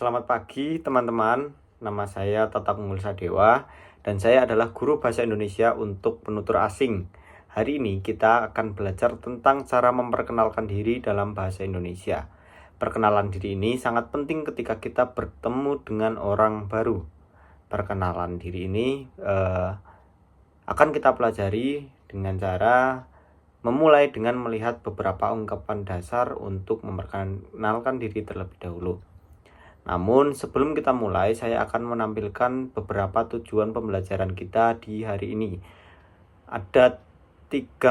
Selamat pagi teman-teman, nama saya Tatap Unggul Sadewa dan saya adalah guru bahasa Indonesia untuk penutur asing. Hari ini kita akan belajar tentang cara memperkenalkan diri dalam bahasa Indonesia. Perkenalan diri ini sangat penting ketika kita bertemu dengan orang baru. Perkenalan diri ini akan kita pelajari dengan cara memulai dengan melihat beberapa ungkapan dasar untuk memperkenalkan diri terlebih dahulu. Namun sebelum kita mulai, saya akan menampilkan beberapa tujuan pembelajaran kita di hari ini. Ada 3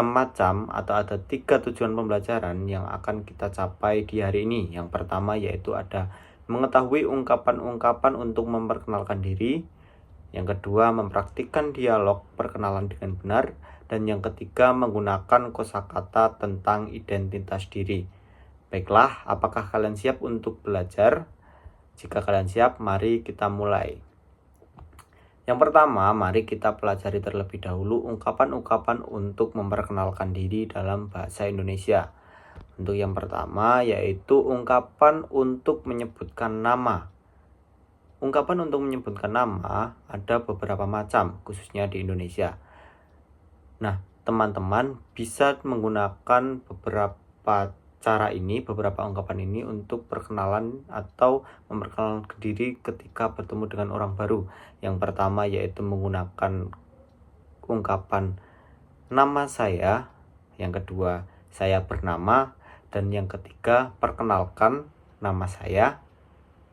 tujuan pembelajaran yang akan kita capai di hari ini. Yang pertama yaitu ada mengetahui ungkapan-ungkapan untuk memperkenalkan diri. Yang kedua, mempraktikkan dialog perkenalan dengan benar. Dan yang ketiga, menggunakan kosakata tentang identitas diri. Baiklah, apakah kalian siap untuk belajar? Jika kalian siap, mari kita mulai. Yang pertama, mari kita pelajari terlebih dahulu ungkapan-ungkapan untuk memperkenalkan diri dalam bahasa Indonesia. Untuk yang pertama, yaitu ungkapan untuk menyebutkan nama. Ungkapan untuk menyebutkan nama ada beberapa macam, khususnya di Indonesia. Nah, teman-teman bisa menggunakan beberapa ungkapan ini untuk perkenalan atau memperkenalkan diri ketika bertemu dengan orang baru. Yang pertama yaitu menggunakan ungkapan nama saya, yang kedua saya bernama, dan yang ketiga perkenalkan nama saya.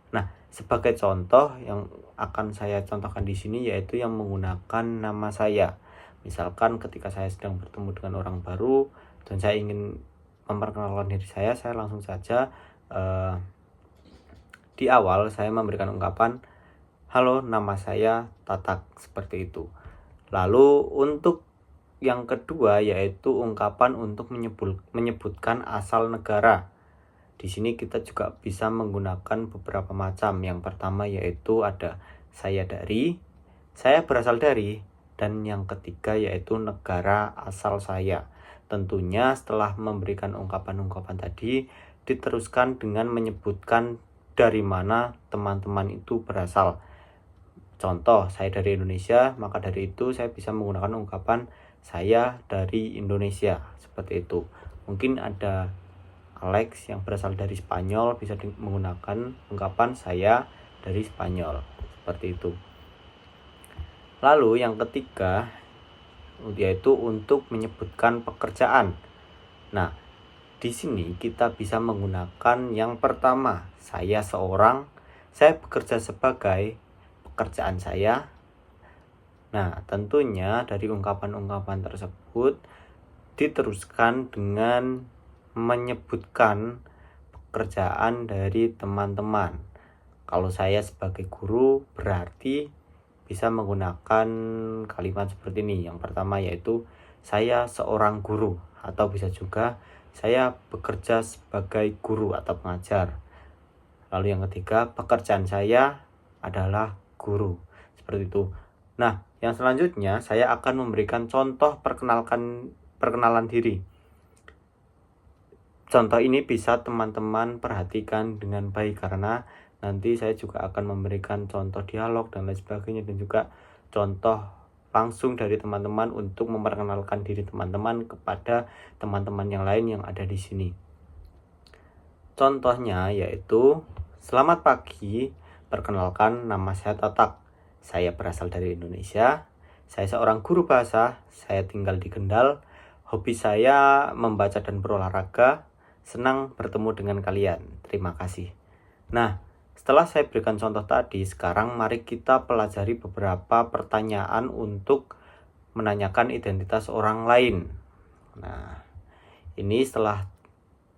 Nah, sebagai contoh yang akan saya contohkan di sini yaitu yang menggunakan nama saya. Misalkan ketika saya sedang bertemu dengan orang baru dan saya ingin memperkenalkan diri saya langsung saja di awal saya memberikan ungkapan, halo, nama saya Tatak, seperti itu. Lalu untuk yang kedua yaitu ungkapan untuk menyebutkan asal negara. Di sini kita juga bisa menggunakan beberapa macam. Yang pertama yaitu ada saya berasal dari, dan yang ketiga yaitu negara asal saya. Tentunya setelah memberikan ungkapan-ungkapan tadi, diteruskan dengan menyebutkan dari mana teman-teman itu berasal. Contoh, saya dari Indonesia, maka dari itu saya bisa menggunakan ungkapan saya dari Indonesia, seperti itu. Mungkin ada Alex yang berasal dari Spanyol, bisa menggunakan ungkapan saya dari Spanyol, seperti itu. Lalu yang ketiga yaitu untuk menyebutkan pekerjaan. Nah, di sini kita bisa menggunakan yang pertama, saya bekerja sebagai pekerjaan saya. Nah, tentunya dari ungkapan-ungkapan tersebut diteruskan dengan menyebutkan pekerjaan dari teman-teman. Kalau saya sebagai guru berarti bisa menggunakan kalimat seperti ini. Yang pertama yaitu saya seorang guru, atau bisa juga saya bekerja sebagai guru atau pengajar. Lalu yang ketiga, pekerjaan saya adalah guru, seperti itu. Nah, yang selanjutnya saya akan memberikan contoh perkenalan diri. Contoh ini bisa teman-teman perhatikan dengan baik karena nanti saya juga akan memberikan contoh dialog dan lain sebagainya, dan juga contoh langsung dari teman-teman untuk memperkenalkan diri teman-teman kepada teman-teman yang lain yang ada di sini. Contohnya yaitu, selamat pagi, perkenalkan nama saya Tatak. Saya berasal dari Indonesia. Saya seorang guru bahasa, saya tinggal di Kendal. Hobi saya membaca dan berolahraga. Senang bertemu dengan kalian. Terima kasih. Nah, setelah saya berikan contoh tadi, sekarang mari kita pelajari beberapa pertanyaan untuk menanyakan identitas orang lain. Nah, ini setelah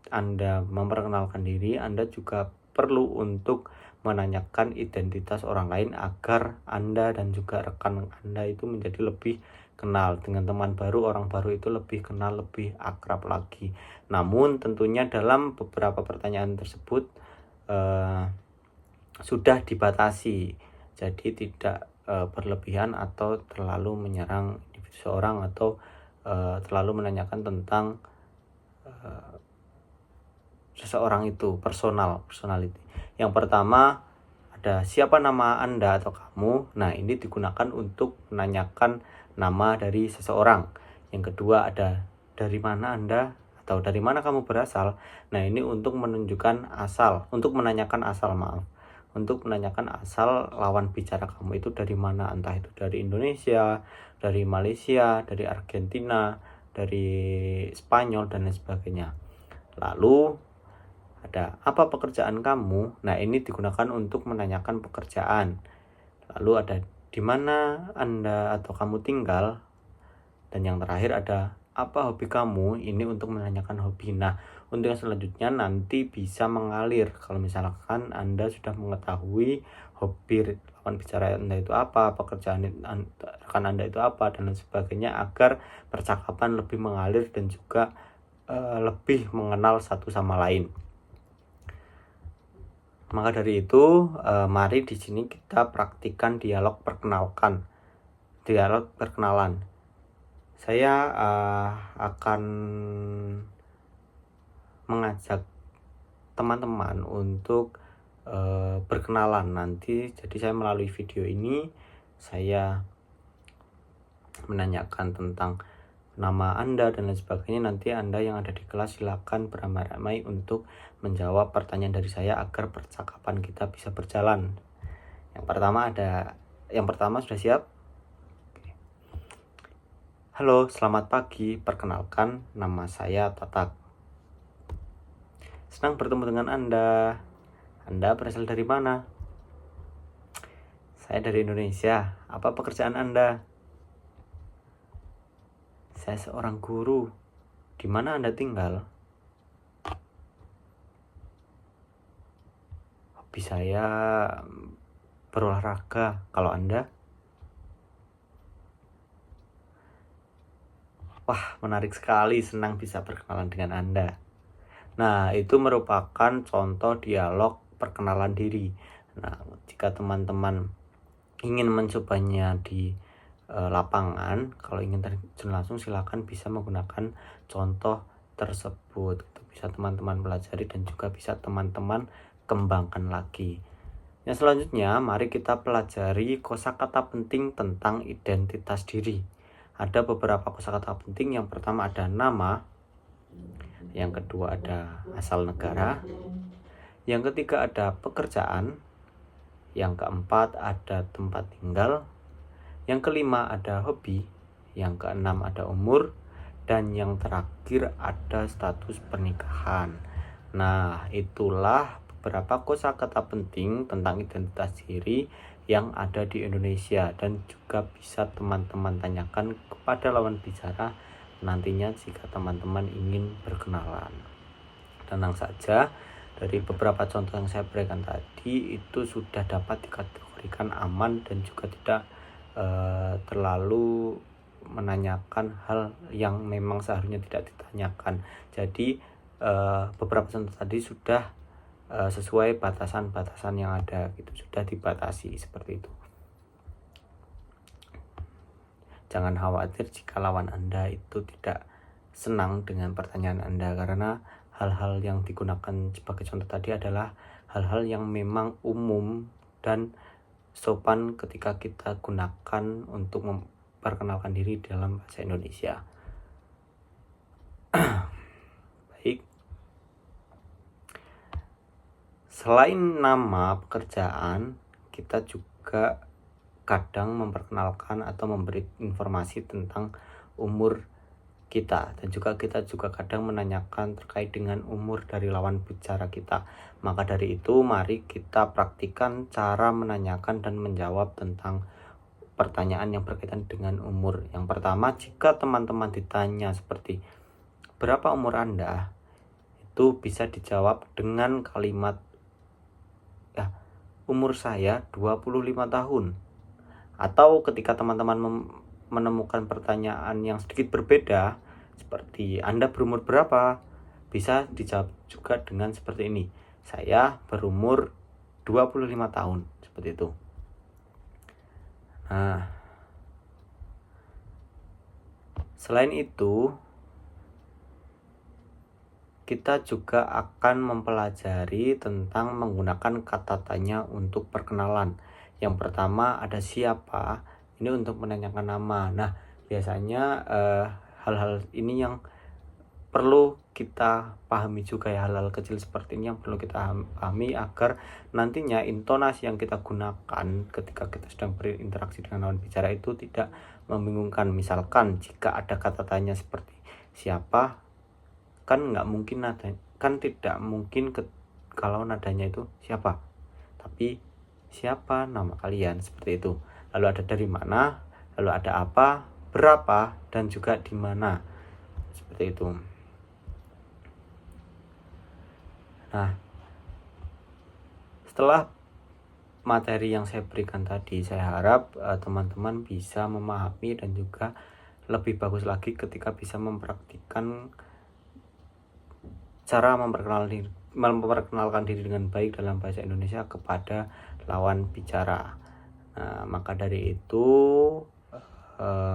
Anda memperkenalkan diri, Anda juga perlu untuk menanyakan identitas orang lain agar Anda dan juga rekan Anda itu menjadi lebih kenal dengan teman baru, orang baru itu lebih kenal, lebih akrab lagi. Namun tentunya dalam beberapa pertanyaan tersebut sudah dibatasi, jadi tidak berlebihan atau terlalu menyerang individu seorang atau terlalu menanyakan tentang seseorang itu, personality. Yang pertama, ada siapa nama Anda atau kamu. Nah, ini digunakan untuk menanyakan nama dari seseorang. Yang kedua ada dari mana Anda atau dari mana kamu berasal. Nah, ini untuk menunjukkan asal, untuk menanyakan asal, maaf. Untuk menanyakan asal lawan bicara kamu itu dari mana, entah itu dari Indonesia, dari Malaysia, dari Argentina, dari Spanyol, dan lain sebagainya. Lalu ada apa pekerjaan kamu? Nah, ini digunakan untuk menanyakan pekerjaan. Lalu ada di mana Anda atau kamu tinggal. Dan yang terakhir ada apa hobi kamu? Ini untuk menanyakan hobi. Nah, untuk yang selanjutnya nanti bisa mengalir. Kalau misalkan Anda sudah mengetahui hobi lawan bicara Anda itu apa, pekerjaan rekan Anda itu apa, dan lain sebagainya, agar percakapan lebih mengalir dan juga lebih mengenal satu sama lain. Maka dari itu, mari di sini kita praktikkan dialog perkenalan. Saya akan mengajak teman-teman untuk berkenalan nanti. Jadi saya melalui video ini saya menanyakan tentang nama Anda dan lain sebagainya. Nanti Anda yang ada di kelas silakan beramai-ramai untuk menjawab pertanyaan dari saya agar percakapan kita bisa berjalan. Yang pertama sudah siap? Halo, selamat pagi. Perkenalkan, nama saya Tatak. Senang bertemu dengan Anda. Anda berasal dari mana? Saya dari Indonesia. Apa pekerjaan Anda? Saya seorang guru. Di mana Anda tinggal? Hobi saya berolahraga. Kalau Anda? Wah, menarik sekali. Senang bisa berkenalan dengan Anda. Nah, itu merupakan contoh dialog perkenalan diri. Nah, jika teman-teman ingin mencobanya di lapangan, kalau ingin terjun langsung silakan bisa menggunakan contoh tersebut. Itu bisa teman-teman pelajari dan juga bisa teman-teman kembangkan lagi. Yang selanjutnya, mari kita pelajari kosakata penting tentang identitas diri. Ada beberapa kosakata penting. Yang pertama ada nama, yang kedua ada asal negara, yang ketiga ada pekerjaan, yang keempat ada tempat tinggal, yang kelima ada hobi, yang keenam ada umur, dan yang terakhir ada status pernikahan. Nah, itulah beberapa kosakata penting tentang identitas diri yang ada di Indonesia dan juga bisa teman-teman tanyakan kepada lawan bicara nantinya jika teman-teman ingin berkenalan. Tenang saja, dari beberapa contoh yang saya berikan tadi itu sudah dapat dikategorikan aman dan juga tidak terlalu menanyakan hal yang memang seharusnya tidak ditanyakan. Jadi beberapa contoh tadi sudah sesuai batasan-batasan yang ada, gitu, sudah dibatasi seperti itu. Jangan khawatir jika lawan Anda itu tidak senang dengan pertanyaan Anda, karena hal-hal yang digunakan sebagai contoh tadi adalah hal-hal yang memang umum dan sopan ketika kita gunakan untuk memperkenalkan diri dalam bahasa Indonesia. Baik. Selain nama pekerjaan, kita juga kadang memperkenalkan atau memberi informasi tentang umur kita, dan juga kita kadang menanyakan terkait dengan umur dari lawan bicara kita. Maka dari itu mari kita praktikkan cara menanyakan dan menjawab tentang pertanyaan yang berkaitan dengan umur. Yang pertama, jika teman-teman ditanya seperti berapa umur Anda, itu bisa dijawab dengan kalimat umur saya 25 tahun. Atau ketika teman-teman menemukan pertanyaan yang sedikit berbeda, seperti Anda berumur berapa, bisa dijawab juga dengan seperti ini, saya berumur 25 tahun, seperti itu. Nah, selain itu kita juga akan mempelajari tentang menggunakan kata tanya untuk perkenalan. Yang pertama ada siapa, ini untuk menanyakan nama. Nah, biasanya hal-hal ini yang perlu kita pahami juga ya, hal-hal kecil seperti ini yang perlu kita pahami agar nantinya intonasi yang kita gunakan ketika kita sedang berinteraksi dengan lawan bicara itu tidak membingungkan. Misalkan jika ada kata tanya seperti siapa, kan nggak mungkin tidak mungkin kalau nadanya itu siapa, tapi siapa nama kalian, seperti itu. Lalu ada dari mana, lalu ada apa, berapa, dan juga di mana, seperti itu. Nah, setelah materi yang saya berikan tadi, saya harap teman-teman bisa memahami dan juga lebih bagus lagi ketika bisa mempraktikkan cara memperkenalkan diri dengan baik dalam bahasa Indonesia kepada lawan bicara. Nah, maka dari itu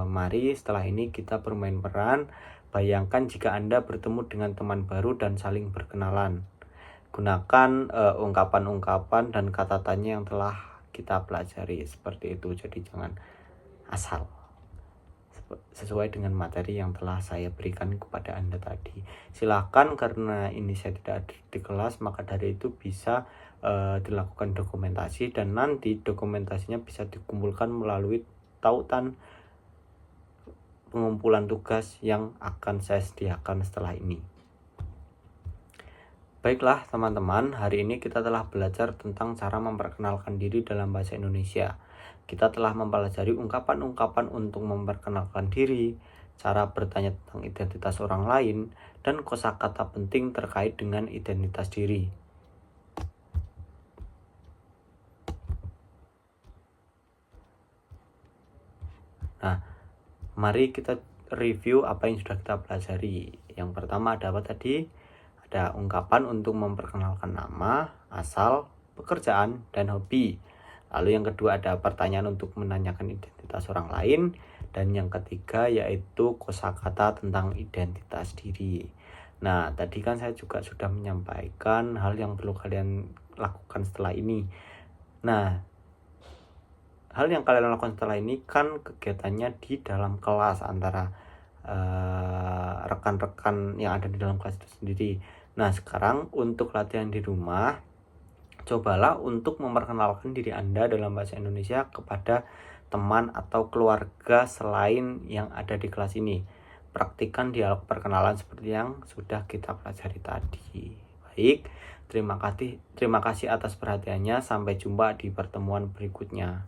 mari setelah ini kita bermain peran. Bayangkan jika Anda bertemu dengan teman baru dan saling berkenalan. Gunakan ungkapan-ungkapan dan kata tanya yang telah kita pelajari seperti itu. Jadi jangan asal, sesuai dengan materi yang telah saya berikan kepada Anda tadi. Silahkan, karena ini saya tidak ada di kelas, maka dari itu bisa dilakukan dokumentasi, dan nanti dokumentasinya bisa dikumpulkan melalui tautan pengumpulan tugas yang akan saya sediakan setelah ini. Baiklah teman-teman, hari ini kita telah belajar tentang cara memperkenalkan diri dalam bahasa Indonesia. Kita telah mempelajari ungkapan-ungkapan untuk memperkenalkan diri, cara bertanya tentang identitas orang lain, dan kosakata penting terkait dengan identitas diri. Nah, mari kita review apa yang sudah kita pelajari. Yang pertama ada apa tadi? Ada ungkapan untuk memperkenalkan nama, asal, pekerjaan, dan hobi. Lalu yang kedua ada pertanyaan untuk menanyakan identitas orang lain. Dan yang ketiga yaitu kosakata tentang identitas diri. Nah, tadi kan saya juga sudah menyampaikan hal yang perlu kalian lakukan setelah ini. Nah, hal yang kalian lakukan setelah ini kan kegiatannya di dalam kelas antara rekan-rekan yang ada di dalam kelas itu sendiri. Nah, sekarang untuk latihan di rumah, cobalah untuk memperkenalkan diri Anda dalam bahasa Indonesia kepada teman atau keluarga selain yang ada di kelas ini. Praktikkan dialog perkenalan seperti yang sudah kita pelajari tadi. Baik, terima kasih atas perhatiannya. Sampai jumpa di pertemuan berikutnya.